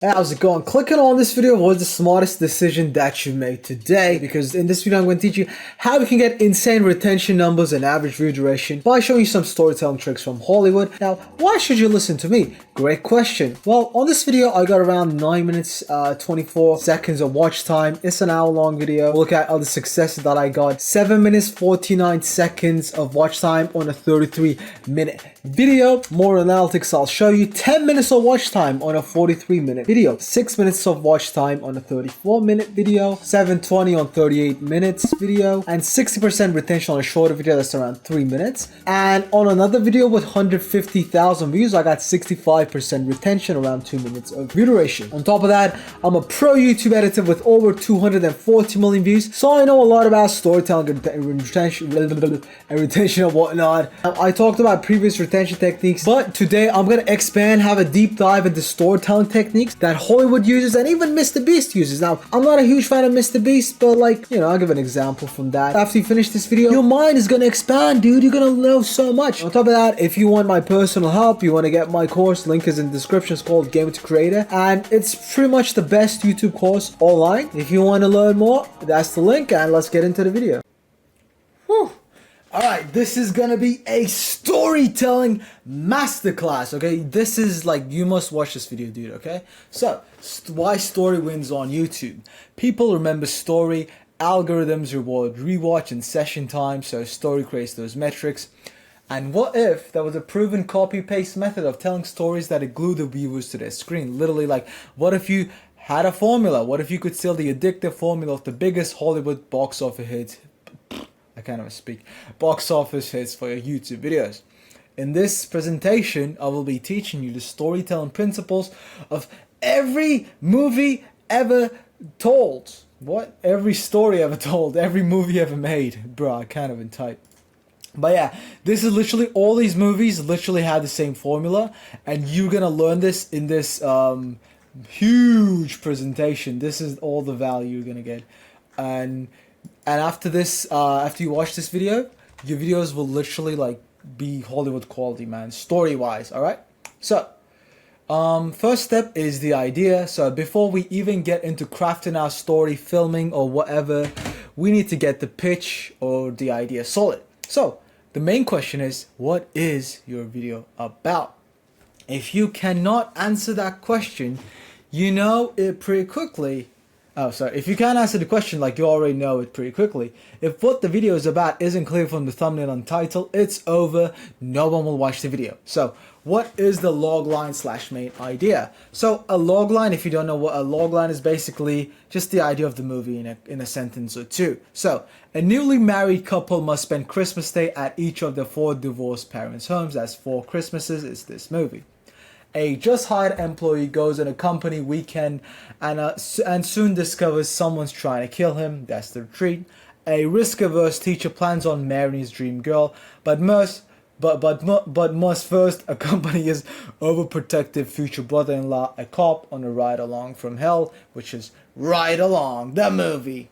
How's it going? Clicking on this video was the smartest decision that you made today, because in this video I'm going to teach you how you can get insane retention numbers and average view duration by showing you some storytelling tricks from Hollywood. Now, why should you listen to me? Great question. Well, on this video I got around 9 minutes 24 seconds of watch time. It's an hour long video. Look at other successes that I got. 7 minutes 49 seconds of watch time on a 33-minute video. More analytics I'll show you. 10 minutes of watch time on a 43-minute video, 6 minutes of watch time on a 34-minute video, 720 on 38 minutes video, and 60% retention on a shorter video that's around 3 minutes. And on another video with 150,000 views, I got 65% retention, around 2 minutes of view duration. On top of that, I'm a pro YouTube editor with over 240 million views, so I know a lot about storytelling and retention and whatnot. I talked about previous retention techniques, but today I'm going to expand, have a deep dive into storytelling techniques that Hollywood uses and even Mr. Beast uses. Now, I'm not a huge fan of Mr. Beast, but I'll give an example from that. After you finish this video, your mind is gonna expand, dude. You're gonna know so much. On top of that, if you want my personal help, you want to get my course, link is in the description. It's called Game to Creator, and it's pretty much the best YouTube course online. If you want to learn more, that's the link, and let's get into the video. Whew. Alright, this is gonna be a storytelling masterclass, okay? This is like, you must watch this video, dude, okay? So, why story wins on YouTube? People remember story, algorithms reward rewatch and session time, so story creates those metrics. And what if there was a proven copy-paste method of telling stories that glue the viewers to their screen? Literally, like, what if you had a formula? What if you could steal the addictive formula of the biggest Hollywood box office hit? I can't even speak. Box office hits for your YouTube videos. In this presentation, I will be teaching you the storytelling principles of every movie ever told. What? Every story ever told. Every movie ever made. Bro, I can't even type. But yeah, this is literally, all these movies literally have the same formula, and you're gonna learn this in this huge presentation. This is all the value you're gonna get. And after this, after you watch this video, your videos will literally like be Hollywood quality, man, story wise. All right. So, first step is the idea. So before we even get into crafting our story, filming or whatever, we need to get the pitch or the idea solid. So the main question is, what is your video about? If you cannot answer that question, you know it pretty quickly. Oh, sorry. If you can't answer the question, like, you already know it pretty quickly. If what the video is about isn't clear from the thumbnail and title, it's over. No one will watch the video. So, what is the logline / main idea? So, a logline, if you don't know what a logline is, basically just the idea of the movie in a sentence or two. So, a newly married couple must spend Christmas Day at each of their 4 divorced parents' homes. That's 4 Christmases is this movie. A just hired employee goes on a company weekend and soon discovers someone's trying to kill him. That's the retreat. A risk-averse teacher plans on marrying his dream girl, but must first accompany his overprotective future brother-in-law, a cop, on a ride along from hell, which is Ride Along, the movie.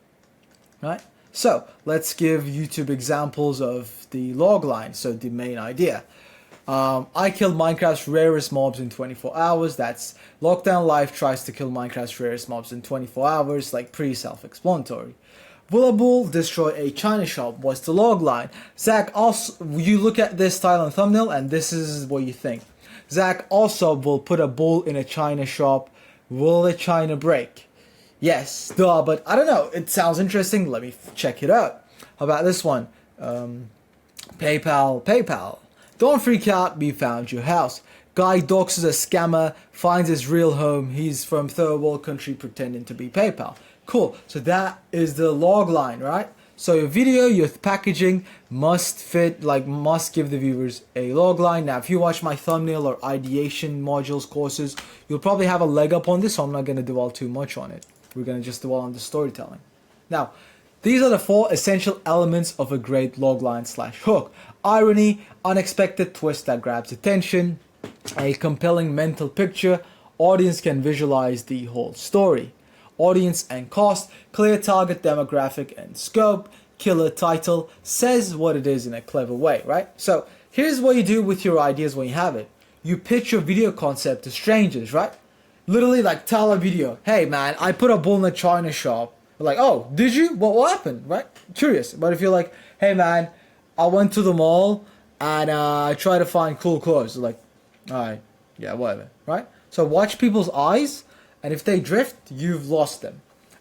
Right? So let's give YouTube examples of the logline. So the main idea. I killed Minecraft's rarest mobs in 24 hours. That's Lockdown Life tries to kill Minecraft's rarest mobs in 24 hours, like pretty self-explanatory. Bullable destroy a China shop. What's the logline? Zach also, you look at this title and thumbnail and this is what you think. Zach also will put a bull in a China shop. Will the China break? Yes, duh, but I don't know. It sounds interesting. Let me check it out. How about this one? PayPal. Don't freak out, we found your house. Guy doxes a scammer, finds his real home. He's from third world country pretending to be PayPal. Cool, so that is the log line, right? So your video, your packaging must fit, must give the viewers a log line. Now, if you watch my thumbnail or ideation modules courses, you'll probably have a leg up on this, so I'm not going to dwell too much on it. We're going to just dwell on the storytelling. Now, these are the 4 essential elements of a great logline / hook. Irony, unexpected twist that grabs attention, a compelling mental picture, audience can visualize the whole story. Audience and cost, clear target demographic and scope, killer title, says what it is in a clever way, right? So here's what you do with your ideas when you have it. You pitch your video concept to strangers, right? literally like tell a video, hey man, I put a bull in a china shop. Like, oh, did you? What happened? Right? Curious. But if you're like, hey man, I went to the mall and I tried to find cool clothes. They're like, alright, yeah, whatever. Right? So watch people's eyes, and if they drift, you've lost them.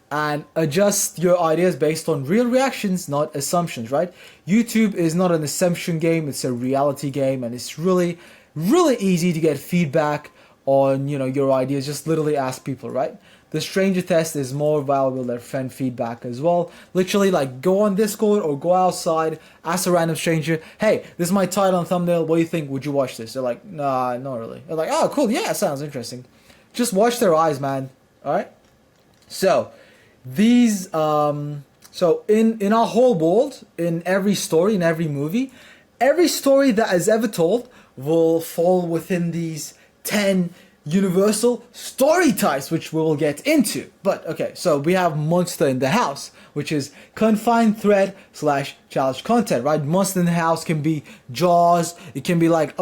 And adjust your ideas based on real reactions, not assumptions, right? YouTube is not an assumption game, it's a reality game, and it's really, really easy to get feedback on, your ideas. Just literally ask people, right? The stranger test is more valuable than friend feedback as well. Literally, like, go on Discord or go outside, ask a random stranger, hey, this is my title and thumbnail, what do you think? Would you watch this? They're like, nah, not really. They're like, oh, cool, yeah, sounds interesting. Just watch their eyes, man. Alright? So, these so in our whole world, in every story, in every movie, every story that is ever told will fall within these 10 universal story types, which we will get into. But okay, so we have monster in the house, which is confined thread / challenge content, right? Monster in the house can be Jaws, it can be like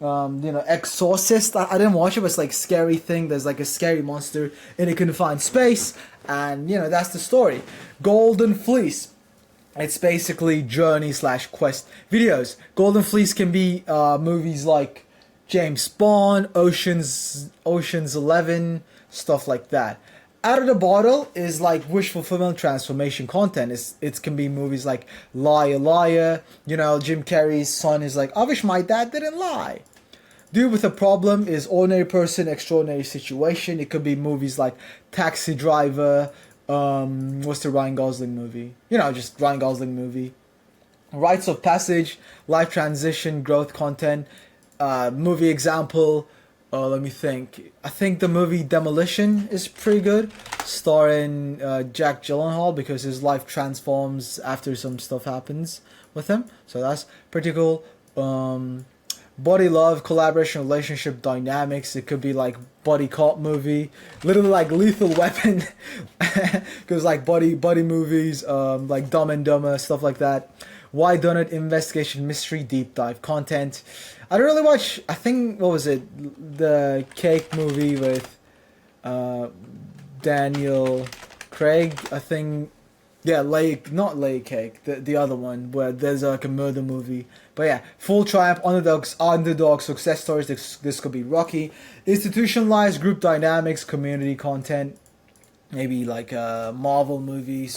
Exorcist. I didn't watch it, but it's like scary thing. There's like a scary monster in a confined space, and that's the story. Golden Fleece, it's basically journey / quest videos. Golden Fleece can be movies like James Bond, Ocean's 11, stuff like that. Out of the Bottle is like wish fulfillment transformation content. It can be movies like Liar Liar. Jim Carrey's son is like, I wish my dad didn't lie. Dude with a Problem is ordinary person, extraordinary situation. It could be movies like Taxi Driver. What's the Ryan Gosling movie? Just Ryan Gosling movie. Rites of Passage, life transition, growth content. Movie example, let me think. I think the movie Demolition is pretty good, starring Jack Gyllenhaal, because his life transforms after some stuff happens with him. So that's pretty cool. Body love, collaboration, relationship dynamics. It could be like buddy cop movie, literally like Lethal Weapon, because like buddy movies, like Dumb and Dumber, stuff like that. Why Done It, investigation, mystery, deep dive content. I don't really watch, I think, what was it? The Cake movie with Daniel Craig, I think. Yeah, not Lay Cake, the other one, where there's like a murder movie. But yeah, Full Triumph, underdog success stories, this could be Rocky. Institutionalized group dynamics, community content. Maybe like a Marvel movie,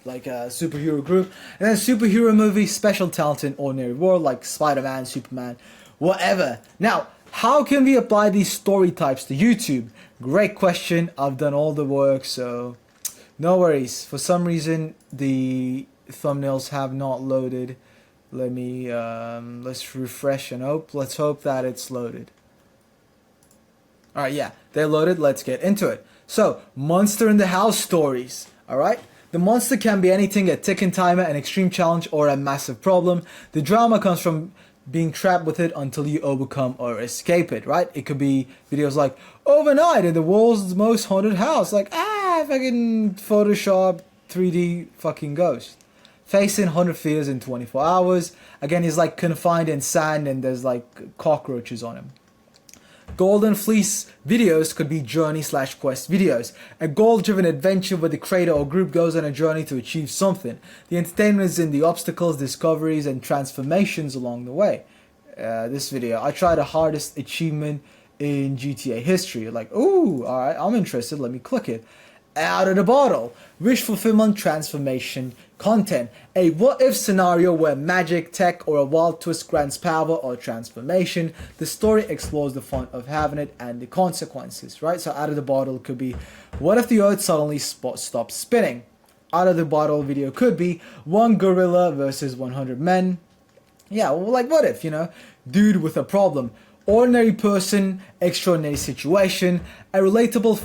like a superhero group. And then superhero movie, special talent in ordinary world, like Spider-Man, Superman, whatever. Now, how can we apply these story types to YouTube? Great question. I've done all the work, so no worries. For some reason, the thumbnails have not loaded. Let me, let's refresh and hope. Let's hope that it's loaded. Alright, yeah, they're loaded. Let's get into it. So, monster in the house stories, alright? The monster can be anything: a ticking timer, an extreme challenge, or a massive problem. The drama comes from being trapped with it until you overcome or escape it, right? It could be videos like, overnight in the world's most haunted house, like, fucking Photoshop 3D fucking ghost. Facing 100 fears in 24 hours. Again, he's like confined in sand and there's like cockroaches on him. Golden Fleece videos could be journey / quest videos. A goal-driven adventure where the creator or group goes on a journey to achieve something. The entertainment is in the obstacles, discoveries, and transformations along the way. This video, I tried the hardest achievement in GTA history. Like, ooh, alright, I'm interested, let me click it. Out of the Bottle, wish fulfillment transformation content. A what-if scenario where magic, tech, or a wild twist grants power or transformation. The story explores the fun of having it and the consequences, right? So Out of the Bottle could be, what if the earth suddenly stops spinning? Out of the Bottle video could be, one gorilla versus 100 men. Yeah, well, like what if, Dude with a Problem. Ordinary person, extraordinary situation. A relatable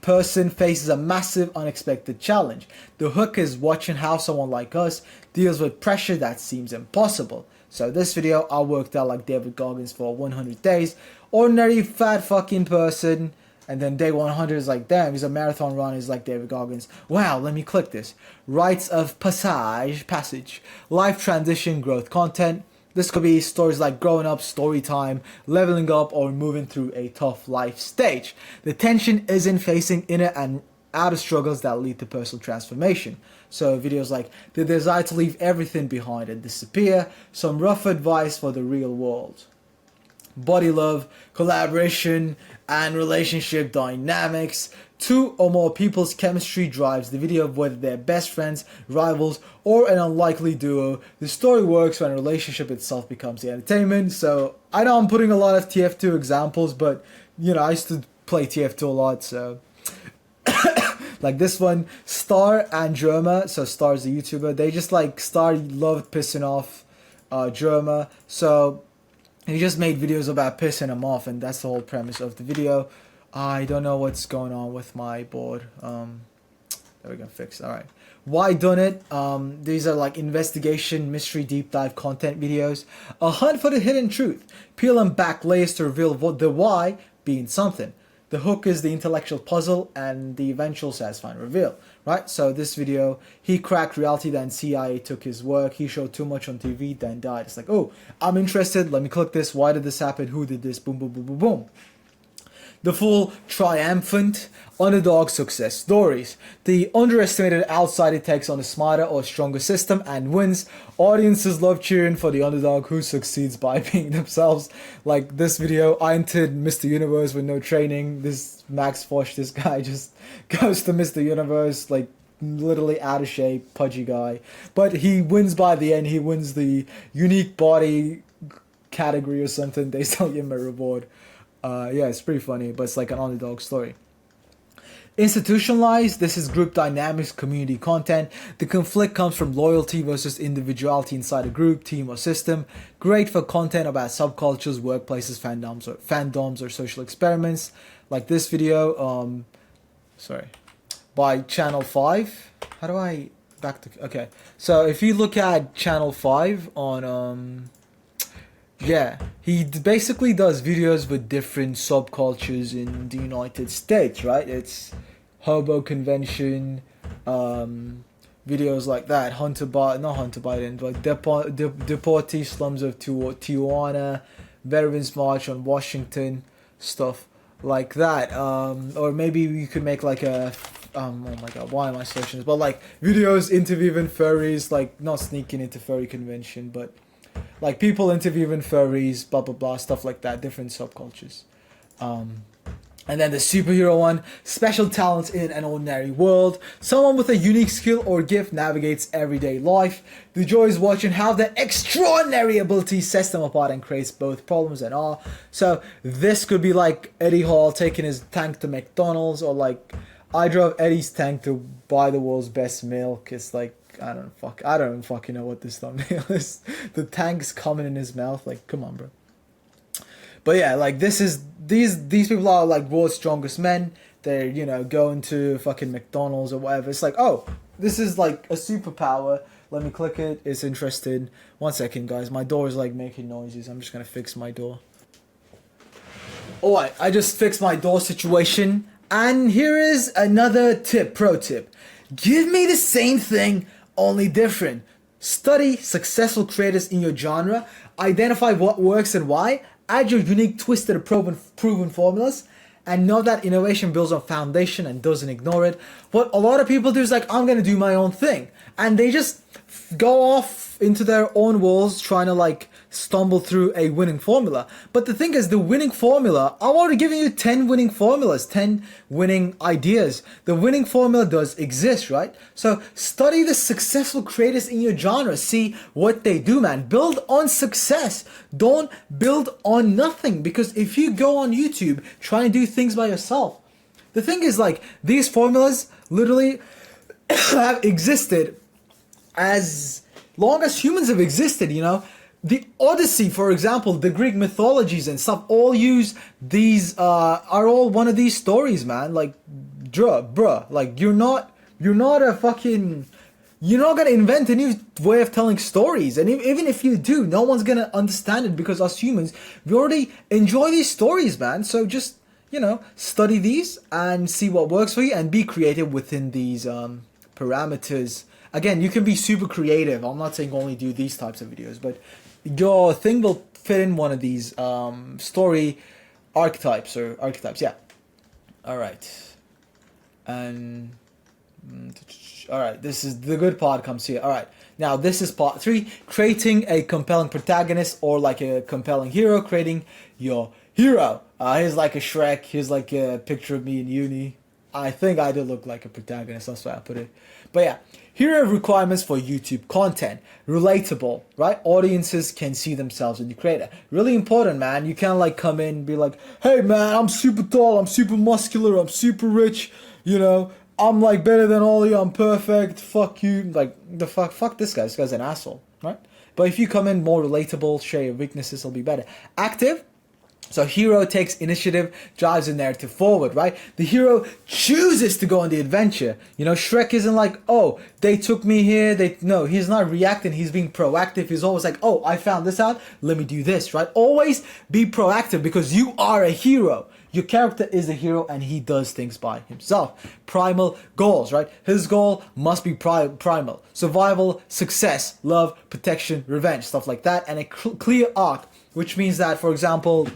person faces a massive, unexpected challenge. The hook is watching how someone like us deals with pressure that seems impossible. So this video, I worked out like David Goggins for 100 days. Ordinary fat fucking person. And then day 100 is like, damn, he's a marathon runner, he's like David Goggins. Wow, let me click this. Rites of Passage. Life transition, growth content. This could be stories like growing up, story time, leveling up, or moving through a tough life stage. The tension is in facing inner and outer struggles that lead to personal transformation. So videos like the desire to leave everything behind and disappear, some rough advice for the real world. Body love, collaboration, and relationship dynamics. Two or more people's chemistry drives the video of whether they're best friends, rivals, or an unlikely duo. The story works when a relationship itself becomes the entertainment. So I know I'm putting a lot of TF2 examples, but you know, I used to play TF2 a lot, so like this one, Star and Germa. So Star's a YouTuber. They just like Star loved pissing off Germa. So he just made videos about pissing him off, and that's the whole premise of the video. I don't know what's going on with my board. There we go, fixed. All right. Why done it? These are like investigation, mystery, deep dive content videos. A hunt for the hidden truth. Peel and back layers to reveal what the why being something. The hook is the intellectual puzzle and the eventual satisfying reveal, right? So this video, he cracked reality, then CIA took his work. He showed too much on TV, then died. It's like, oh, I'm interested. Let me click this. Why did this happen? Who did this? Boom, boom, boom, boom, boom. The full triumphant underdog success stories. The underestimated outsider takes on a smarter or stronger system and wins. Audiences love cheering for the underdog who succeeds by being themselves. Like this video, I entered Mr. Universe with no training. This Max Fosh, this guy just goes to Mr. Universe like literally out of shape, pudgy guy. But he wins by the end. He wins the unique body category or something. They still give him a reward. Yeah, it's pretty funny, but it's like an underdog story. Institutionalized, this is group dynamics, community content. The conflict comes from loyalty versus individuality inside a group, team, or system. Great for content about subcultures, workplaces, fandoms, or social experiments. Like this video, by Channel 5. How do I okay. So if you look at Channel 5 on yeah, he basically does videos with different subcultures in the United States, right? It's hobo convention, videos like that. Not Hunter Biden, like deportee slums of Tijuana, Veterans March on Washington, stuff like that. Or maybe you could make like a oh my god, why am I searching this? But like videos interviewing furries, like not sneaking into furry convention, but like people interviewing furries, blah blah blah, stuff like that, different subcultures. And then the superhero one, special talents in an ordinary world. Someone with a unique skill or gift navigates everyday life. The joy is watching how their extraordinary ability sets them apart and creates both problems and awe. So this could be like Eddie Hall taking his tank to McDonald's, or like I drove Eddie's tank to buy the world's best milk. It's like, I don't even fucking know what this thumbnail is. The tank's coming in his mouth. Like, come on, bro. But yeah, like these people are like world's strongest men. They're, you know, going to fucking McDonald's or whatever. It's like, oh, this is like a superpower. Let me click it. It's interesting. 1 second, guys. My door is like making noises. I'm just gonna fix my door. Alright, I just fixed my door situation. And here is another pro tip. Give me the same thing, only different. Study successful creators in your genre. Identify what works and why. Add your unique twist to the proven formulas. And know that innovation builds on foundation and doesn't ignore it. What a lot of people do is like, I'm going to do my own thing. And they just go off into their own worlds trying to like stumble through a winning formula. But the thing is, the winning formula, I'm already giving you 10 winning formulas, 10 winning ideas. The winning formula does exist, right? So study the successful creators in your genre. See what they do, man. Build on success. Don't build on nothing. Because if you go on YouTube trying to do things by yourself, the thing is like these formulas literally have existed as long as humans have existed, you know. The Odyssey, for example, the Greek mythologies and stuff all use these, are all one of these stories, man. Like, bruh, like you're not gonna invent a new way of telling stories. And even if you do, no one's gonna understand it because us humans, we already enjoy these stories, man. So just, you know, study these and see what works for you and be creative within these parameters. Again, you can be super creative. I'm not saying only do these types of videos, but your thing will fit in one of these story archetypes or archetypes. Yeah. All right. And all right, this is the good part comes here. All right. Now this is part 3, creating a compelling protagonist or like a compelling hero, creating your hero. Here's like a Shrek. Here's like a picture of me in uni. I think I do look like a protagonist. That's why I put it. But yeah, here are requirements for YouTube content. Relatable, right? Audiences can see themselves in the creator. Really important, man. You can't like come in and be like, hey man, I'm super tall, I'm super muscular, I'm super rich, you know, I'm like better than all of you, I'm perfect, fuck you. Like, the fuck this guy. This guy's an asshole, right? But if you come in more relatable, share your weaknesses, it'll be better. Active. So hero takes initiative, drives the narrative forward, right? The hero chooses to go on the adventure. You know, Shrek isn't like, oh, they took me here. No, he's not reacting. He's being proactive. He's always like, oh, I found this out. Let me do this, right? Always be proactive because you are a hero. Your character is a hero and he does things by himself. Primal goals, right? His goal must be primal. Survival, success, love, protection, revenge, stuff like that. And a clear arc, which means that, for example,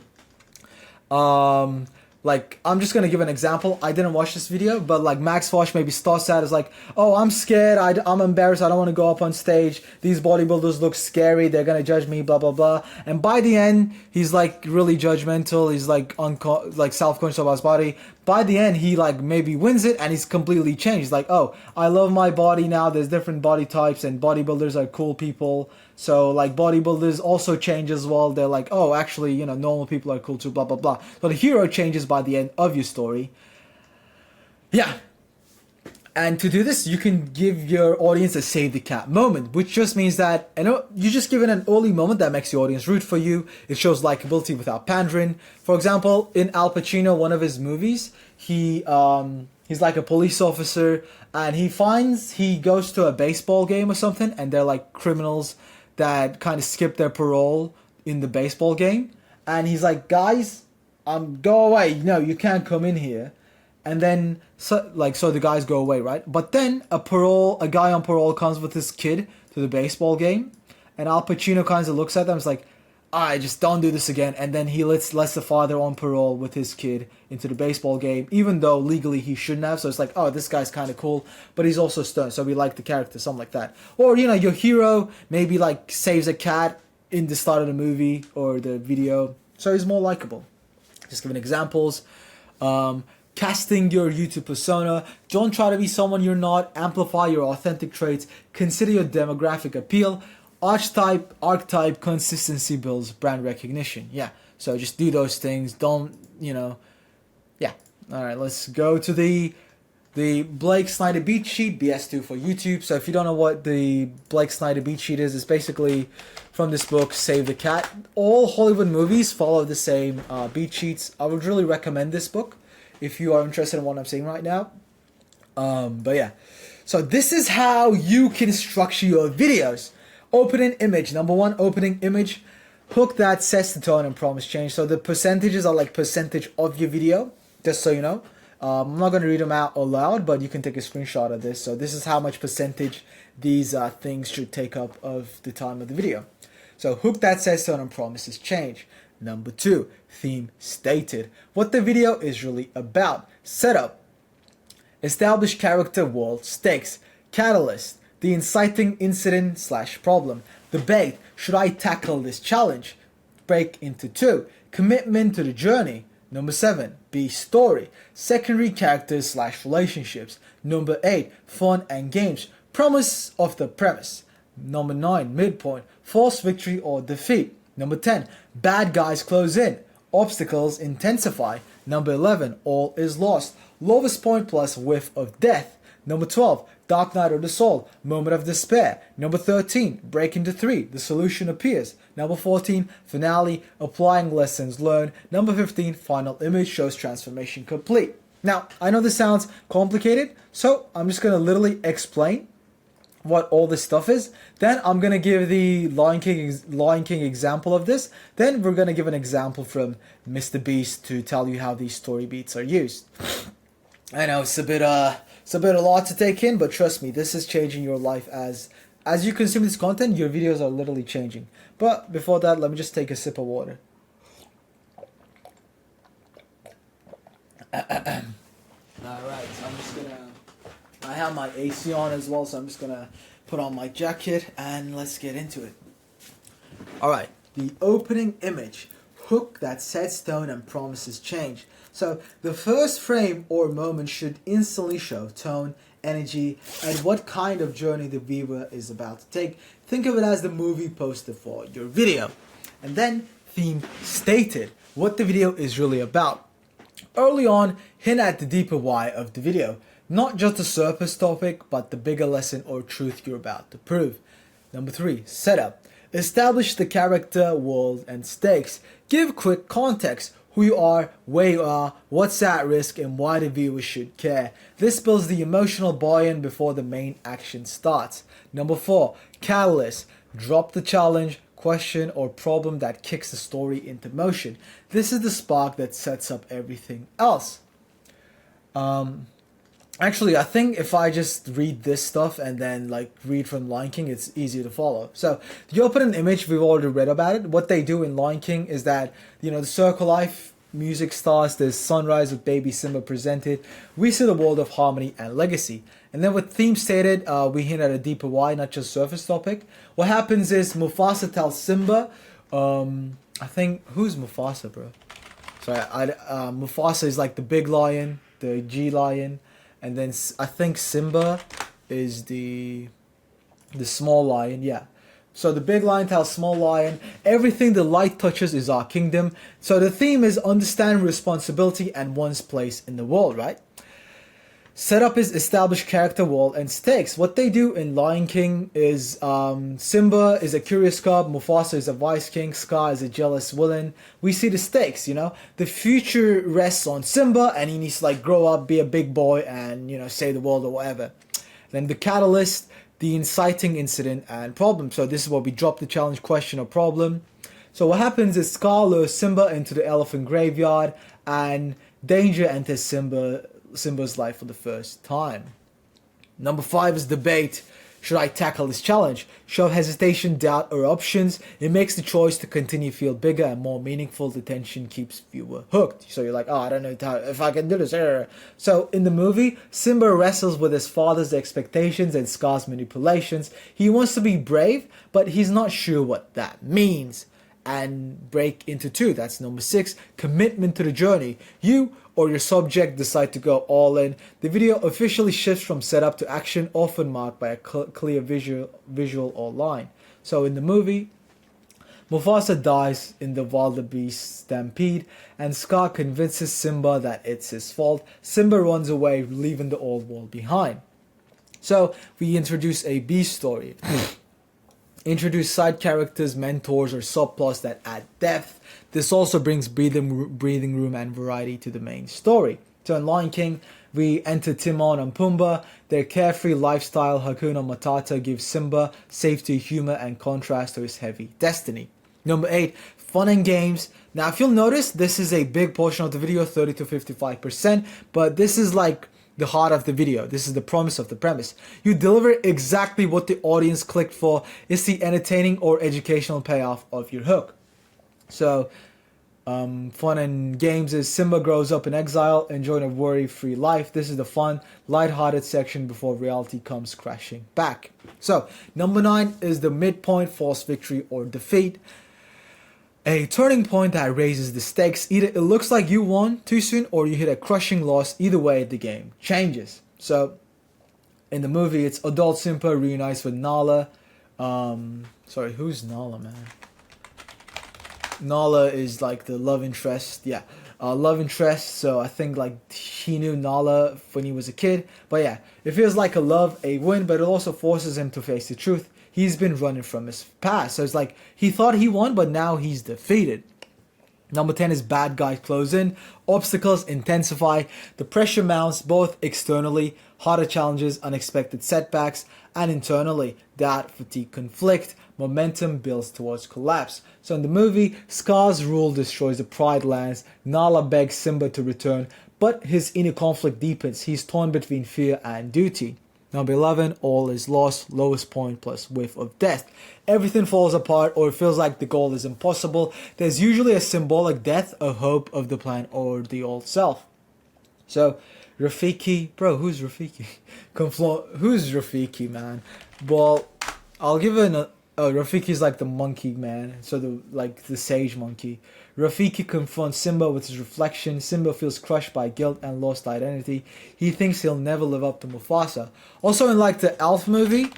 like, I'm just gonna give an example. I didn't watch this video, but like Max Fosh maybe starts out as like, oh, I'm scared, I'm embarrassed, I don't want to go up on stage, these bodybuilders look scary, they're gonna judge me, blah blah blah. And by the end, he's like really judgmental, he's like self-conscious about his body. By the end, he like maybe wins it and he's completely changed. He's like, oh, I love my body now, there's different body types and bodybuilders are cool people. So like bodybuilders also change as well. They're like, oh, actually, you know, normal people are cool too, blah, blah, blah. So the hero changes by the end of your story. Yeah. And to do this, you can give your audience a save the cat moment, which just means that you just give it an early moment that makes the audience root for you. It shows likability without pandering. For example, in Al Pacino, one of his movies, he's like a police officer and he goes to a baseball game or something and they're like criminals that kind of skip their parole in the baseball game. And he's like, guys, go away. No, you can't come in here. And then, so the guys go away, right? But then a guy on parole comes with his kid to the baseball game. And Al Pacino kind of looks at them and is like, I just don't do this again. And then he lets the father on parole with his kid into the baseball game, even though legally he shouldn't have. So it's like, oh, this guy's kind of cool, but he's also stern. So we like the character, something like that. Or, you know, your hero maybe like saves a cat in the start of the movie or the video. So he's more likable. Just giving examples. Casting your YouTube persona. Don't try to be someone you're not. Amplify your authentic traits. Consider your demographic appeal. Archetype, consistency builds brand recognition. Yeah, so just do those things. Don't, you know, yeah. All right, let's go to the Blake Snyder beat sheet, BS2 for YouTube. So if you don't know what the Blake Snyder beat sheet is, it's basically from this book, Save the Cat. All Hollywood movies follow the same beat sheets. I would really recommend this book if you are interested in what I'm saying right now. But yeah, so this is how you can structure your videos. Opening image. Number 1, opening image. Hook that sets the tone and promise change. So the percentages are like percentage of your video, just so you know. I'm not going to read them out aloud, but you can take a screenshot of this. So this is how much percentage these things should take up of the time of the video. So hook that sets tone and promises change. Number 2, theme stated. What the video is really about. Setup. Establish character, world, stakes. Catalyst. The inciting incident / problem. Debate. Should I tackle this challenge? Break into 2. Commitment to the journey. Number 7. B. Story. Secondary characters / relationships. Number 8. Fun and games. Promise of the premise. Number 9. Midpoint. False victory or defeat. Number 10. Bad guys close in. Obstacles intensify. Number 11. All is lost. Lowest point plus whiff of death. Number 12. Dark Night of the Soul, Moment of Despair. Number 13, Break into 3, The Solution Appears. Number 14, Finale, Applying Lessons Learned. Number 15, Final Image shows transformation complete. Now, I know this sounds complicated, so I'm just going to literally explain what all this stuff is. Then I'm going to give the Lion King example of this. Then we're going to give an example from Mr. Beast to tell you how these story beats are used. I know it's a bit a lot to take in, but trust me, this is changing your life as as you consume this content, your videos are literally changing. But before that, let me just take a sip of water. Alright, so I'm just gonna... I have my AC on as well, so I'm just gonna put on my jacket and let's get into it. Alright, the opening image. Hook that sets tone and promises change. So the first frame or moment should instantly show tone, energy, and what kind of journey the viewer is about to take. Think of it as the movie poster for your video. And then theme stated, what the video is really about. Early on, hint at the deeper why of the video. Not just the surface topic, but the bigger lesson or truth you're about to prove. Number 3, setup. Establish the character, world, and stakes. Give quick context. Who you are, where you are, what's at risk, and why the viewer should care. This builds the emotional buy-in before the main action starts. Number 4, catalyst. Drop the challenge, question, or problem that kicks the story into motion. This is the spark that sets up everything else. Actually, I think if I just read this stuff and then like read from Lion King, it's easier to follow. So the opening image, we've already read about it. What they do in Lion King is that, you know, the circle life music starts, there's sunrise with baby Simba presented. We see the world of harmony and legacy. And then with theme stated, we hint at a deeper why, not just surface topic. What happens is Mufasa tells Simba, I think, who's Mufasa, bro? Sorry, Mufasa is like the big lion, the G lion. And then I think Simba is the small lion, yeah. So the big lion tells small lion, everything the light touches is our kingdom. So the theme is understand responsibility and one's place in the world, right? Setup is establish character, world, and stakes. What they do in Lion King is Simba is a curious cub, Mufasa is a wise king, Scar is a jealous villain. We see the stakes, you know. The future rests on Simba and he needs to like grow up, be a big boy and, you know, save the world or whatever. Then the catalyst, the inciting incident and problem. So this is where we drop the challenge, question, or problem. So what happens is Scar lures Simba into the elephant graveyard and danger enters Simba's life for the first time. Number 5 is debate. Should I tackle this challenge? Show hesitation, doubt, or options. It makes the choice to continue feel bigger and more meaningful. The tension keeps viewer hooked. So you're like, oh, I don't know if I can do this. So in the movie, Simba wrestles with his father's expectations and Scar's manipulations. He wants to be brave, but he's not sure what that means. And break into 2. That's number 6. Commitment to the journey. You or your subject decide to go all in. The video officially shifts from setup to action, often marked by a clear visual or line. So in the movie, Mufasa dies in the wildebeest stampede, and Scar convinces Simba that it's his fault. Simba runs away, leaving the old world behind. So we introduce a B story. Introduce side characters, mentors, or subplots that add depth. This also brings breathing room and variety to the main story. So in Lion King, we enter Timon and Pumbaa. Their carefree lifestyle, Hakuna Matata, gives Simba safety, humor, and contrast to his heavy destiny. Number 8, fun and games. Now, if you'll notice, this is a big portion of the video, 30 to 55%, but this is like the heart of the video. This is the promise of the premise. You deliver exactly what the audience clicked for. It's the entertaining or educational payoff of your hook. So, fun and games is Simba grows up in exile, enjoying a worry-free life. This is the fun, light-hearted section before reality comes crashing back. So, number 9 is the midpoint, false victory or defeat. A turning point that raises the stakes. Either it looks like you won too soon or you hit a crushing loss. Either way, the game changes. So, in the movie, it's adult Simba reunites with Nala. Sorry, who's Nala, man? Nala is like the love interest. Yeah, love interest. So I think like he knew Nala when he was a kid. But yeah, it feels like a win, but it also forces him to face the truth. He's been running from his past. So it's like he thought he won, but now he's defeated. Number 10 is bad guys close in. Obstacles intensify. The pressure mounts both externally, harder challenges, unexpected setbacks, and internally, doubt, fatigue, conflict. Momentum builds towards collapse. So in the movie, Scar's rule destroys the Pride Lands. Nala begs Simba to return, but his inner conflict deepens. He's torn between fear and duty. Number 11, all is lost, lowest point plus whiff of death. Everything falls apart or it feels like the goal is impossible. There's usually a symbolic death, a hope of the plan or the old self. So, Rafiki, bro, who's Rafiki? Who's Rafiki, man? Well, I'll give it Rafiki's like the monkey, man. So the sage monkey. Rafiki confronts Simba with his reflection. Simba feels crushed by guilt and lost identity. He thinks he'll never live up to Mufasa. Also in like the Elf movie,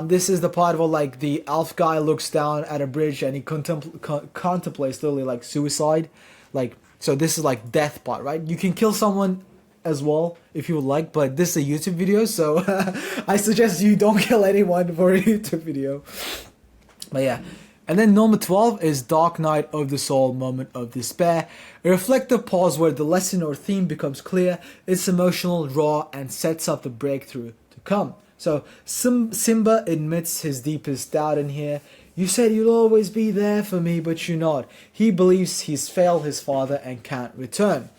this is the part where like the elf guy looks down at a bridge and he contemplates literally like suicide. Like, so this is like death part, right? You can kill someone as well if you would like, but this is a YouTube video, so I suggest you don't kill anyone for a YouTube video. But yeah. And then number 12 is Dark Night of the Soul, Moment of Despair. A reflective pause where the lesson or theme becomes clear, it's emotional, raw, and sets up the breakthrough to come. So Simba admits his deepest doubt in here. You said you'll always be there for me, but you're not. He believes he's failed his father and can't return.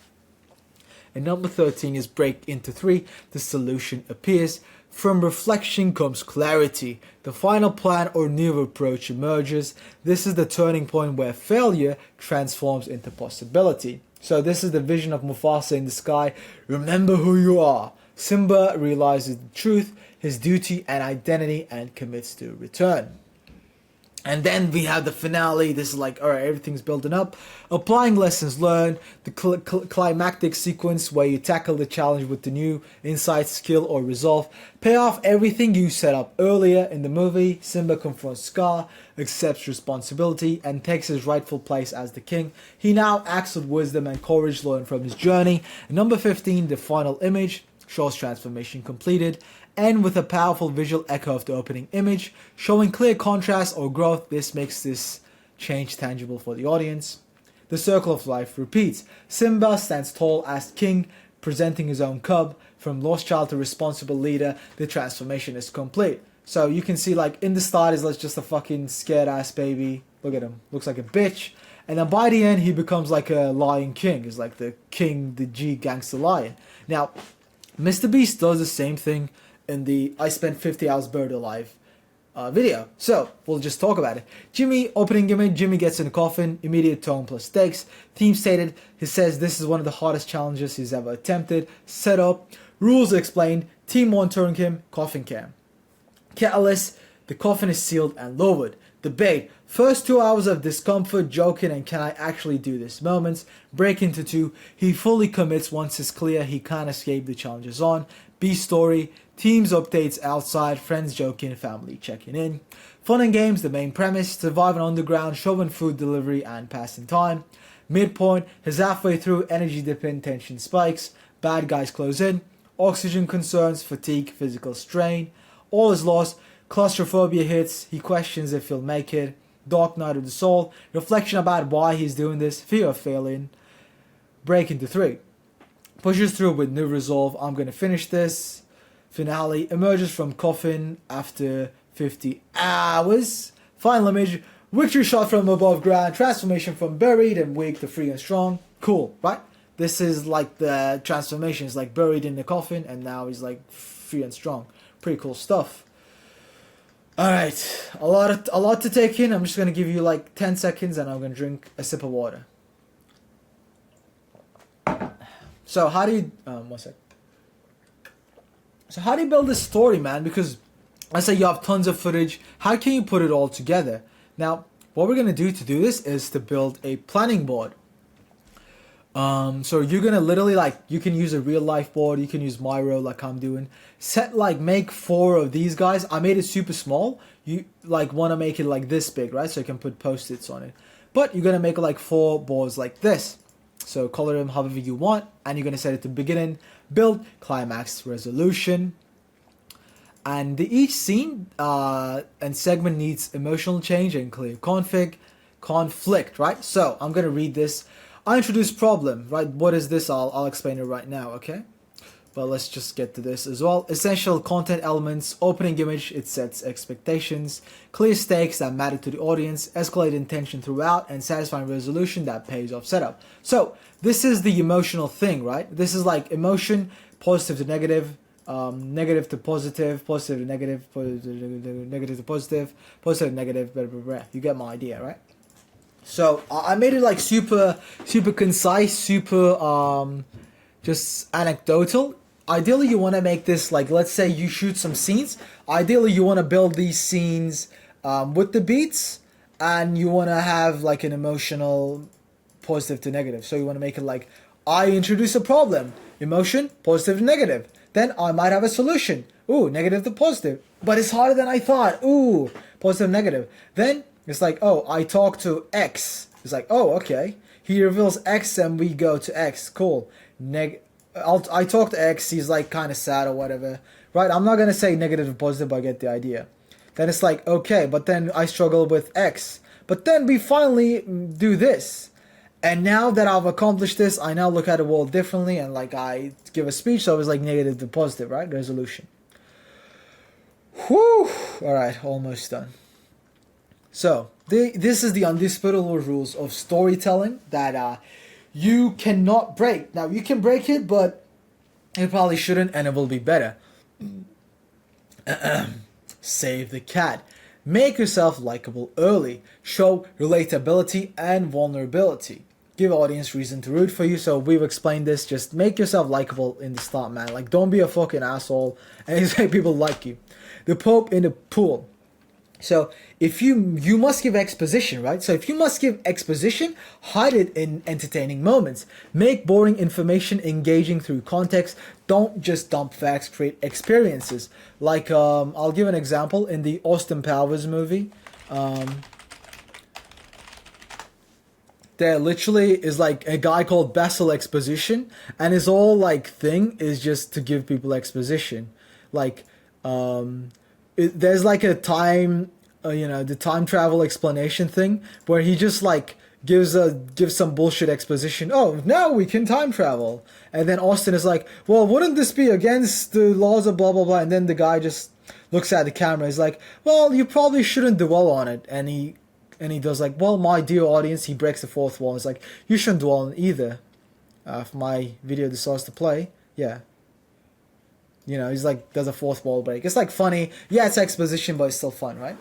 And number 13 is Break into 3. The solution appears. From reflection comes clarity. The final plan or new approach emerges. This is the turning point where failure transforms into possibility. So this is the vision of Mufasa in the sky. Remember who you are. Simba realizes the truth, his duty and identity, and commits to return. And then we have the finale. This is like, alright, everything's building up. Applying lessons learned. The climactic sequence where you tackle the challenge with the new insight, skill, or resolve. Pay off everything you set up earlier in the movie. Simba confronts Scar, accepts responsibility, and takes his rightful place as the king. He now acts with wisdom and courage learned from his journey. And number 15, the final image. Shows transformation completed, and with a powerful visual echo of the opening image, showing clear contrast or growth. This makes this change tangible for the audience. The circle of life repeats. Simba stands tall as king, presenting his own cub. From lost child to responsible leader, the transformation is complete. So you can see like in the start is like just a fucking scared ass baby. Look at him, looks like a bitch. And then by the end he becomes like a lion king. He's like the king, the G gangster lion. Now, Mr. Beast does the same thing in the I Spent 50 Hours Buried Alive video. So, we'll just talk about it. Jimmy, opening gimmick, Jimmy gets in a coffin, immediate tone plus stakes. Theme stated, he says this is one of the hardest challenges he's ever attempted. Setup, rules explained, team monitoring him, coffin cam. Catalyst, the coffin is sealed and lowered. Debate, first 2 hours of discomfort, joking, and can I actually do this moments. Break into 2, he fully commits once it's clear he can't escape the challenges on. B story, teams updates outside, friends joking, family checking in. Fun and games, the main premise, surviving underground, showing food delivery and passing time. Midpoint, his halfway through, energy dip in, tension spikes, bad guys close in. Oxygen concerns, fatigue, physical strain. All is lost. Claustrophobia hits, he questions if he'll make it. Dark Night of the Soul, reflection about why he's doing this, fear of failing. Break into 3. Pushes through with new resolve, I'm gonna finish this. Finale, emerges from coffin after 50 hours. Final image, victory shot from above ground, transformation from buried and weak to free and strong. Cool, right? This is like the transformation, is like buried in the coffin and now he's like free and strong. Pretty cool stuff. Alright, a lot to take in. I'm just going to give you like 10 seconds and I'm going to drink a sip of water. So how do you... one sec. So how do you build this story, man? Because let's say you have tons of footage. How can you put it all together? Now, what we're going to do this is to build a planning board. So you're gonna literally like, you can use a real life board, you can use Miro like I'm doing. Make 4 of these guys. I made it super small. You like want to make it like this big, right? So you can put post-its on it. But you're gonna make like 4 boards like this. So color them however you want, and you're gonna set it to beginning, build, climax, resolution. And each scene and segment needs emotional change and clear conflict, right? So I'm gonna read this. I introduce problem, right? What is this? I'll explain it right now, okay? But let's just get to this as well. Essential content elements, opening image, it sets expectations, clear stakes that matter to the audience, escalating tension throughout, and satisfying resolution that pays off setup. So, this is the emotional thing, right? This is like emotion, positive to negative, negative to positive, positive to negative, negative to positive, positive to negative, blah, blah, blah. You get my idea, right? So I made it like super, super concise, super just anecdotal. Ideally, you want to make this like, let's say you shoot some scenes. Ideally, you want to build these scenes with the beats, and you want to have like an emotional positive to negative. So you want to make it like, I introduce a problem, emotion, positive to negative. Then I might have a solution. Ooh, negative to positive. But it's harder than I thought. Ooh, positive, negative. Then it's like, oh, I talk to X. It's like, oh, okay. He reveals X and we go to X. Cool. I talk to X. He's like kind of sad or whatever. Right? I'm not going to say negative to positive, but I get the idea. Then it's like, okay, but then I struggle with X. But then we finally do this. And now that I've accomplished this, I now look at the world differently, and like I give a speech, so it's like negative to positive, right? Resolution. Whew! Alright, almost done. So, this is the undisputable rules of storytelling that you cannot break. Now, you can break it, but you probably shouldn't, and it will be better. Save the cat. Make yourself likable early. Show relatability and vulnerability. Give audience reason to root for you. So we've explained this. Just make yourself likable in the start, man. Like, don't be a fucking asshole and expect people like you. The Pope in the pool. So if you must give exposition, right? So if you must give exposition, hide it in entertaining moments. Make boring information engaging through context. Don't just dump facts, create experiences. Like, I'll give an example. In the Austin Powers movie, there literally is like a guy called Basil Exposition, and his whole like thing is just to give people exposition. Like, there's like a time, the time travel explanation thing where he just like gives some bullshit exposition. Oh, now we can time travel, and then Austin is like, well, wouldn't this be against the laws of blah blah blah? And then the guy just looks at the camera. He's like, well, you probably shouldn't dwell on it, and he does like, well, my dear audience, he breaks the fourth wall. It's like, you shouldn't dwell on either. If my video decides to play, yeah. He's like, does a fourth wall break. It's like funny. Yeah, it's exposition, but it's still fun, right?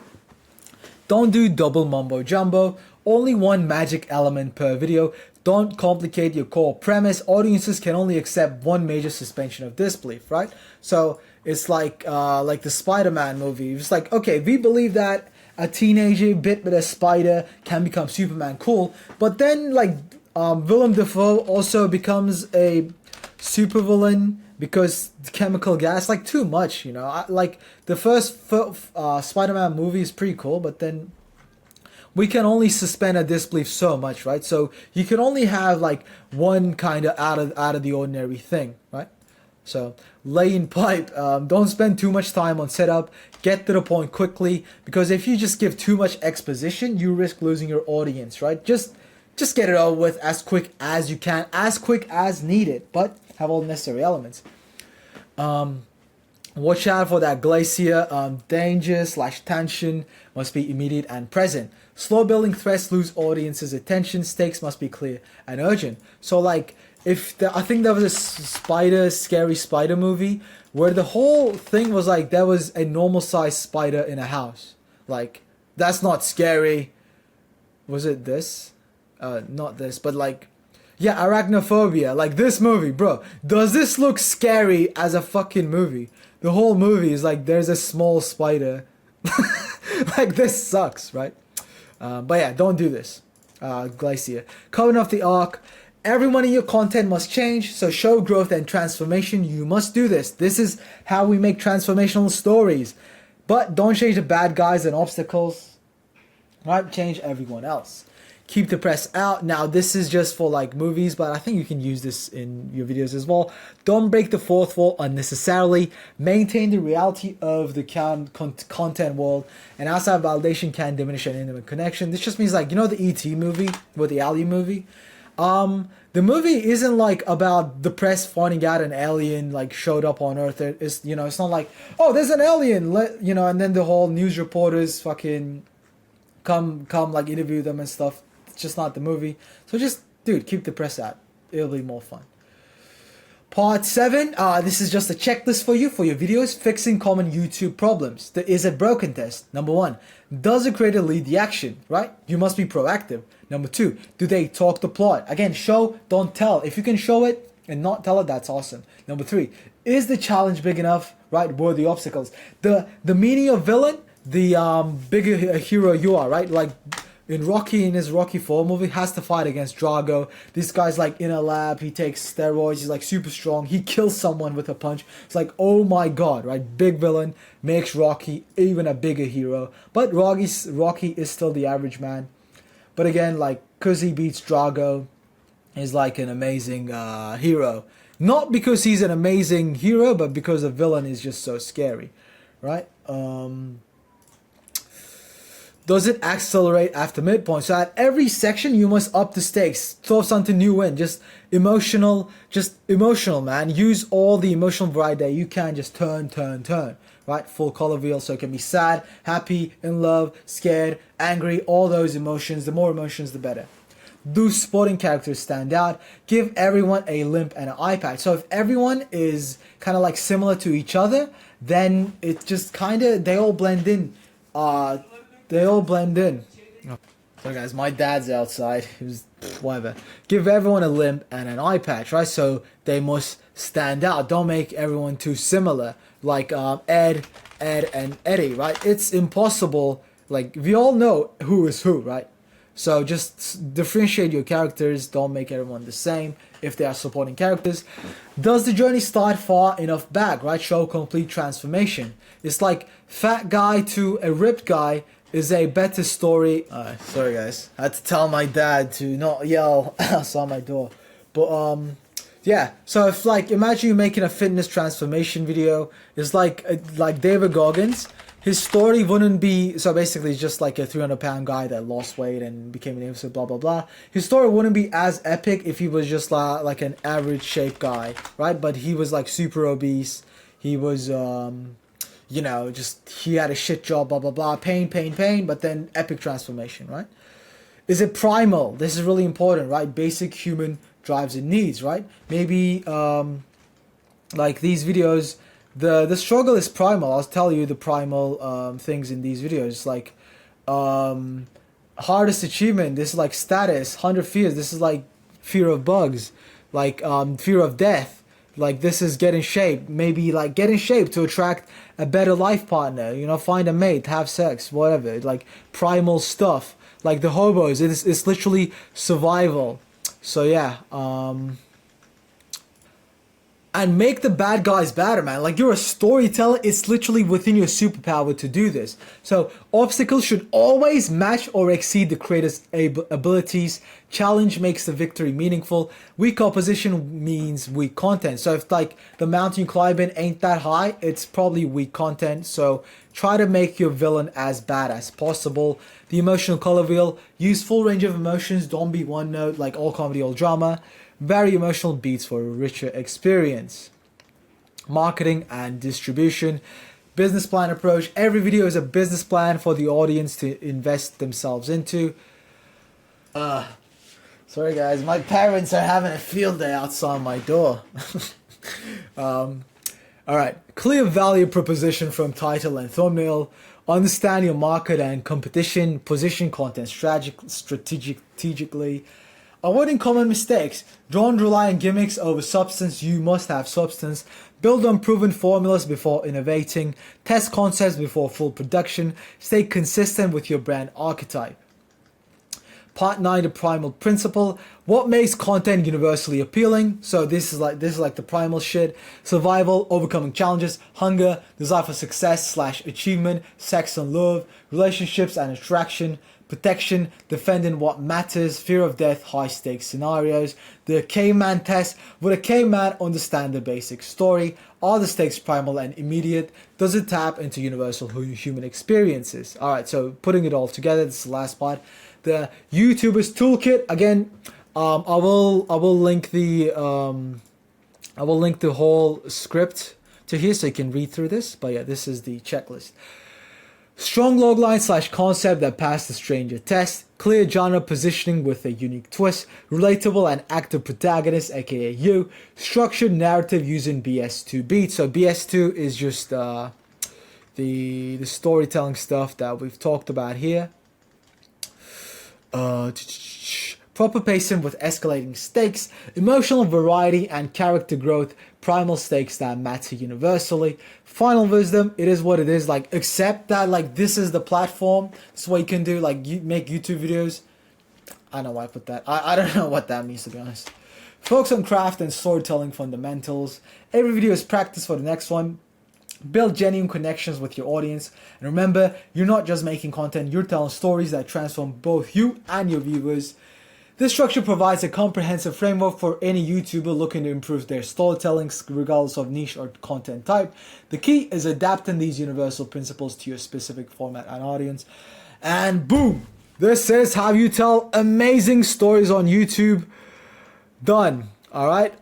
Don't do double mumbo jumbo. Only one magic element per video. Don't complicate your core premise. Audiences can only accept one major suspension of disbelief, right? So it's like the Spider-Man movie. It's like, okay, we believe that a teenager bit with a spider can become Superman, cool. But then like Willem Dafoe also becomes a supervillain because the chemical gas, like, too much, like the first Spider-Man movie is pretty cool, but then we can only suspend a disbelief so much, right? So you can only have like one kind of out of the ordinary thing, right? So lay in pipe. Don't spend too much time on setup. Get to the point quickly, because if you just give too much exposition, you risk losing your audience, right? Just get it over with as quick as you can, as quick as needed, but have all the necessary elements. Watch out for that glacier. Danger/tension must be immediate and present. Slow building threats lose audience's attention. Stakes must be clear and urgent. So like, I think there was a scary spider movie where the whole thing was like there was a normal sized spider in a house. Like, that's not scary. Was it this? Not this, but like, yeah, arachnophobia. Like, this movie, bro. Does this look scary as a fucking movie? The whole movie is like there's a small spider. Like, this sucks, right? But yeah, don't do this. Glacier. Covenant of the Ark. Everyone in your content must change, so show growth and transformation. You must do this. This is how we make transformational stories. But don't change the bad guys and obstacles. Right? Change everyone else. Keep the press out. Now, this is just for like movies, but I think you can use this in your videos as well. Don't break the fourth wall unnecessarily. Maintain the reality of the content world, and outside validation can diminish an intimate connection. This just means like, the E.T. movie, or the Ali movie. The movie isn't like about the press finding out an alien like showed up on Earth. It's it's not like, oh, there's an alien, and then the whole news reporters fucking come like interview them and stuff. It's just not the movie. So just, dude, keep the press out. It'll be more fun. Part 7, this is just a checklist for you for your videos, fixing common YouTube problems. The is it broken test. Number 1, does the creator lead the action, right? You must be proactive. Number 2, do they talk the plot? Again, show, don't tell. If you can show it and not tell it, that's awesome. Number 3, is the challenge big enough, right? What are the obstacles? The meaning of villain, the bigger a hero you are, right? Like in Rocky, in his Rocky 4 movie, has to fight against Drago. This guy's like in a lab, he takes steroids, he's like super strong, he kills someone with a punch. It's like, oh my god, right? Big villain makes Rocky even a bigger hero. But Rocky is still the average man. But again, like, cause he beats Drago, is like an amazing hero. Not because he's an amazing hero, but because the villain is just so scary, right? Does it accelerate after midpoint? So at every section, you must up the stakes, throw something new in, just emotional, man. Use all the emotional variety that you can, just turn, right? Full color wheel, so it can be sad, happy, in love, scared, angry, all those emotions. The more emotions, the better. Do supporting characters stand out? Give everyone a limp and an eye patch. So if everyone is kind of like similar to each other, then it just kind of, they all blend in. So guys, my dad's outside. He was whatever. Give everyone a limp and an eye patch, right? So they must stand out. Don't make everyone too similar. Like Ed, and Eddie, right? It's impossible. Like we all know who is who, right? So just differentiate your characters. Don't make everyone the same if they are supporting characters. Does the journey start far enough back, right? Show complete transformation. It's like fat guy to a ripped guy is a better story. Sorry guys, I had to tell my dad to not yell outside my door. But yeah, so if like imagine you're making a fitness transformation video, it's like David Goggins. His story wouldn't be, so basically it's just like a 300-pound guy that lost weight and became an influencer, blah blah blah. His story wouldn't be as epic if he was just like an average shape guy, right? But he was like super obese. He was you know, just he had a shit job, blah blah blah, pain, but then epic transformation, right? Is it primal? This is really important, right? Basic human drives and needs, right? Maybe like these videos, the struggle is primal. I'll tell you the primal things in these videos. Like hardest achievement, this is like status, 100 fears, this is like fear of bugs, like fear of death. Like this is get in shape, maybe like get in shape to attract a better life partner, you know, find a mate, have sex, whatever, like primal stuff. Like the hobos, it's literally survival. So yeah, and make the bad guys badder, man. Like you're a storyteller, it's literally within your superpower to do this. So obstacles should always match or exceed the creator's abilities. Challenge makes the victory meaningful. Weak opposition means weak content. So if like the mountain you climb in ain't that high, it's probably weak content. So try to make your villain as bad as possible. The emotional color wheel, use full range of emotions. Don't be one note like all comedy, all drama. Vary emotional beats for a richer experience. Marketing and distribution. Business plan approach. Every video is a business plan for the audience to invest themselves into. Sorry guys, my parents are having a field day outside my door. Alright, clear value proposition from title and thumbnail. Understand your market and competition. Position content strategically. Avoiding common mistakes. Don't rely on gimmicks over substance. You must have substance. Build on proven formulas before innovating. Test concepts before full production. Stay consistent with your brand archetype. Part 9, the primal principle. What makes content universally appealing? So this is like the primal shit. Survival, overcoming challenges, hunger, desire for success / achievement, sex and love, relationships and attraction, protection, defending what matters, fear of death, high stakes scenarios. The caveman test. Would a caveman understand the basic story? Are the stakes primal and immediate? Does it tap into universal human experiences? Alright, so putting it all together, this is the last part. The YouTuber's toolkit. Again, I will link the whole script to here so you can read through this. But yeah, this is the checklist. Strong logline / concept that passed the stranger test. Clear genre positioning with a unique twist. Relatable and active protagonist, aka you. Structured narrative using BS2 beats. So BS2 is just the storytelling stuff that we've talked about here. Proper pacing with escalating stakes, emotional variety and character growth, primal stakes that matter universally. Final wisdom, it is what it is. Like, accept that, like, this is the platform. This is what you can do. Like, you make YouTube videos. I don't know why I put that. I don't know what that means, to be honest. Focus on craft and storytelling fundamentals. Every video is practice for the next one. Build genuine connections with your audience. And remember, you're not just making content, you're telling stories that transform both you and your viewers. This structure provides a comprehensive framework for any YouTuber looking to improve their storytelling, regardless of niche or content type. The key is adapting these universal principles to your specific format and audience. And boom! This is how you tell amazing stories on YouTube. Done. Alright,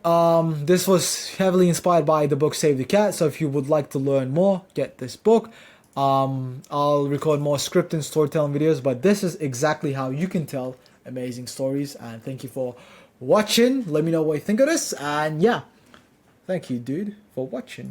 this was heavily inspired by the book Save the Cat, so if you would like to learn more, get this book. I'll record more script and storytelling videos, but this is exactly how you can tell amazing stories. And thank you for watching. Let me know what you think of this, and yeah, thank you, dude, for watching.